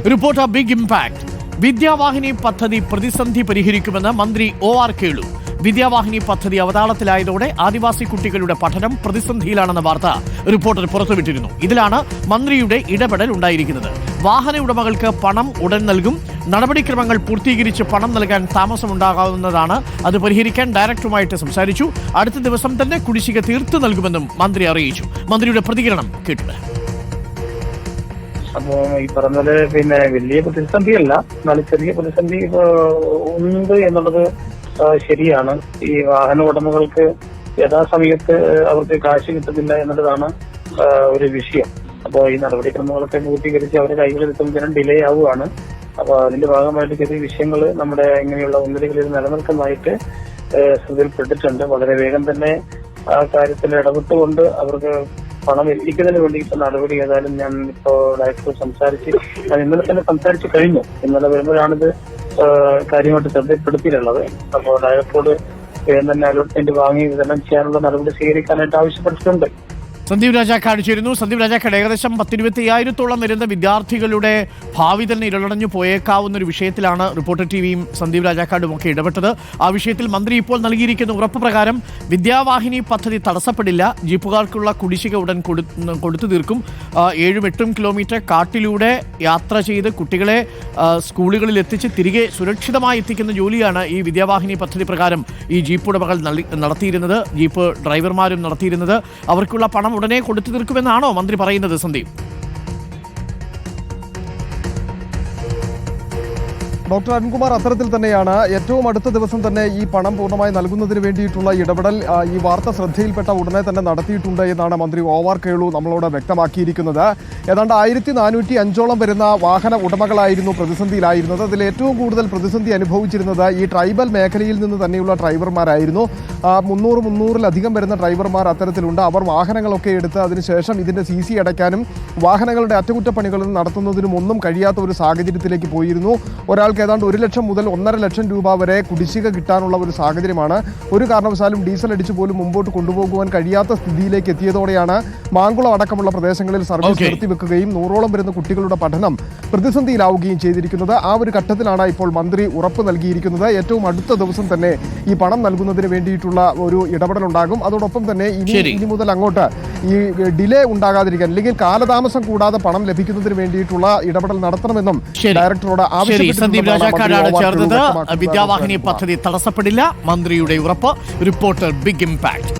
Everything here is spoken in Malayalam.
Reporter big impact. വിദ്യാവാഹിനി പദ്ധതി പ്രതിസന്ധി പരിഹരിക്കുമെന്ന് മന്ത്രി OR കേളു. വിദ്യാവാഹിനി പദ്ധതി അവതാളത്തിലായതോടെ ആദിവാസി കുട്ടികളുടെ പഠനം പ്രതിസന്ധിയിലാണെന്ന വാർത്ത റിപ്പോർട്ടർ പുറത്തുവിട്ടിരുന്നു. ഇതിലാണ് മന്ത്രിയുടെ ഇടപെടൽ ഉണ്ടായിരിക്കുന്നത്. വാഹന ഉടമകൾക്ക് പണം ഉടൻ നൽകും. നടപടിക്രമങ്ങൾ പൂർത്തീകരിച്ച് പണം നൽകാൻ താമസമുണ്ടാകാവുന്നതാണ്. അത് പരിഹരിക്കാൻ ഡയറക്ടറുമായിട്ട് സംസാരിച്ചു. അടുത്ത ദിവസം തന്നെ കുടിശ്ശിക തീർത്തു നൽകുമെന്നും മന്ത്രി അറിയിച്ചു. മന്ത്രിയുടെ പ്രതികരണം കേട്ടിട്ട്. അപ്പോ ഈ പറഞ്ഞത് വലിയ പ്രതിസന്ധിയല്ല, എന്നാലും ചെറിയ പ്രതിസന്ധി ഉണ്ട് എന്നുള്ളത് ശരിയാണ്. ഈ വാഹന ഉടമകൾക്ക് യഥാസമയത്ത് അവർക്ക് കാശ് കിട്ടുന്നില്ല എന്നുള്ളതാണ് ഒരു വിഷയം. അപ്പോൾ ഈ നടപടിക്രമങ്ങളൊക്കെ പൂർത്തീകരിച്ച് അവരുടെ കൈകളിലെത്തുമ്പോൾ ഡിലേ ആവുകയാണ്. അപ്പൊ അതിന്റെ ഭാഗമായിട്ട് ചെറിയ വിഷയങ്ങൾ നമ്മുടെ ഇങ്ങനെയുള്ള ഉന്നതികളിൽ നിലനിൽക്കുന്നതായിട്ട് ശ്രദ്ധയിൽപ്പെട്ടിട്ടുണ്ട്. വളരെ വേഗം തന്നെ ആ കാര്യത്തിൽ ഇടപെട്ടുകൊണ്ട് അവർക്ക് പണം എത്തിക്കുന്നതിന് വേണ്ടിയിട്ട് നടപടി ഏതായാലും ഞാൻ ഇപ്പോ ഡയറക്ടർ ഞാൻ ഇന്നലെ തന്നെ സംസാരിച്ചു കഴിഞ്ഞു. ഇന്നലെ വരുമ്പോഴാണിത് കാര്യമായിട്ട് ശ്രദ്ധപ്പെടുത്തിയിട്ടുള്ളത്. അപ്പോൾ ഡയറക്ടറോട് തന്നെ അലോട്ട്മെന്റ് വാങ്ങി വിതരണം ചെയ്യാനുള്ള നടപടി സ്വീകരിക്കാനായിട്ട് ആവശ്യപ്പെട്ടിട്ടുണ്ട്. സന്ദീപ് രാജാക്കാട് ചേരുന്നു. സന്ദീപ് രാജാക്കാട്, ഏകദേശം 10-25,000 വരുന്ന വിദ്യാർത്ഥികളുടെ ഭാവി തന്നെ ഇരളടഞ്ഞു പോയേക്കാവുന്ന ഒരു വിഷയത്തിലാണ് റിപ്പോർട്ടർ ടിവിയും സന്ദീപ് രാജാക്കാടും ഒക്കെ ഇടപെട്ടത്. ആ വിഷയത്തിൽ മന്ത്രി ഇപ്പോൾ നൽകിയിരിക്കുന്ന ഉറപ്പ് പ്രകാരം വിദ്യാവാഹിനി പദ്ധതി തടസ്സപ്പെടില്ല. ജീപ്പുകാർക്കുള്ള കുടിശ്ശിക ഉടൻ കൊടുത്തു തീർക്കും. 7-8 കിലോമീറ്റർ കാട്ടിലൂടെ യാത്ര ചെയ്ത് കുട്ടികളെ സ്കൂളുകളിൽ എത്തിച്ച് തിരികെ സുരക്ഷിതമായി എത്തിക്കുന്ന ജോലിയാണ് ഈ വിദ്യാവാഹിനി പദ്ധതി പ്രകാരം ഈ ജീപ്പ് ഉടമകൾ നടത്തിയിരുന്നത്, ജീപ്പ് ഡ്രൈവർമാരും നടത്തിയിരുന്നത്. അവർക്കുള്ള പണം ഉടനെ കൊടുത്തു തീർക്കുമെന്നാണോ മന്ത്രി പറയുന്നത്? സന്ദീപ്. ഡോക്ടർ അരുൺകുമാർ, അത്തരത്തിൽ തന്നെയാണ്. ഏറ്റവും അടുത്ത ദിവസം തന്നെ ഈ പണം പൂർണ്ണമായി നൽകുന്നതിന് വേണ്ടിയിട്ടുള്ള ഇടപെടൽ ഈ വാർത്ത ശ്രദ്ധയിൽപ്പെട്ട ഉടനെ തന്നെ നടത്തിയിട്ടുണ്ട് എന്നാണ് മന്ത്രി OR കേളു നമ്മളോട് വ്യക്തമാക്കിയിരിക്കുന്നത്. ഏതാണ്ട് 1405 വരുന്ന വാഹന ഉടമകളായിരുന്നു പ്രതിസന്ധിയിലായിരുന്നത്. അതിൽ ഏറ്റവും കൂടുതൽ പ്രതിസന്ധി അനുഭവിച്ചിരുന്നത് ഈ ട്രൈബൽ മേഖലയിൽ നിന്ന് തന്നെയുള്ള ഡ്രൈവർമാരായിരുന്നു. 300-300-ലധികം വരുന്ന ഡ്രൈവർമാർ അത്തരത്തിലുണ്ട്. അവർ വാഹനങ്ങളൊക്കെ എടുത്ത് അതിനുശേഷം ഇതിന്റെ CC അടയ്ക്കാനും വാഹനങ്ങളുടെ അറ്റകുറ്റപ്പണികൾ നടത്തുന്നതിനും ഒന്നും കഴിയാത്ത ഒരു സാഹചര്യത്തിലേക്ക് പോയിരുന്നു. ഒരാൾക്ക് ഏതാണ്ട് 1 ലക്ഷം മുതൽ 1.5 ലക്ഷം രൂപ വരെ കുടിശ്ശിക കിട്ടാനുള്ള ഒരു സാഹചര്യമാണ്. ഒരു കാരണവശാലും ഡീസൽ അടിച്ചു പോലും മുമ്പോട്ട് കൊണ്ടുപോകുവാൻ കഴിയാത്ത സ്ഥിതിയിലേക്ക് എത്തിയതോടെയാണ് മാങ്കുളം അടക്കമുള്ള പ്രദേശങ്ങളിൽ സർവീസ് നിർത്തിവെക്കുകയും 100ഓളം വരുന്ന കുട്ടികളുടെ പഠനം പ്രതിസന്ധിയിലാവുകയും ചെയ്തിരിക്കുന്നത്. ആ ഒരു ഘട്ടത്തിലാണ് ഇപ്പോൾ മന്ത്രി ഉറപ്പ് നൽകിയിരിക്കുന്നത്. ഏറ്റവും അടുത്ത ദിവസം തന്നെ ഈ പണം നൽകുന്നതിന് വേണ്ടിയിട്ടുള്ള ഒരു ഇടപെടലുണ്ടാകും. അതോടൊപ്പം തന്നെ ഇനി മുതൽ അങ്ങോട്ട് ഈ ഡിലേ ഉണ്ടാകാതിരിക്കാൻ, അല്ലെങ്കിൽ കാലതാമസം കൂടാതെ പണം ലഭിക്കുന്നതിന് വേണ്ടിയിട്ടുള്ള ഇടപെടൽ നടത്തണമെന്നും ഡയറക്ടറോട് ആവശ്യപ്പെട്ടിട്ടുണ്ട്. രാജാക്കാടാണ് ചേർന്നത്. വിദ്യാവാഹിനി പദ്ധതി തടസ്സപ്പെടില്ല, മന്ത്രിയുടെ ഉറപ്പ്. Reporter big impact.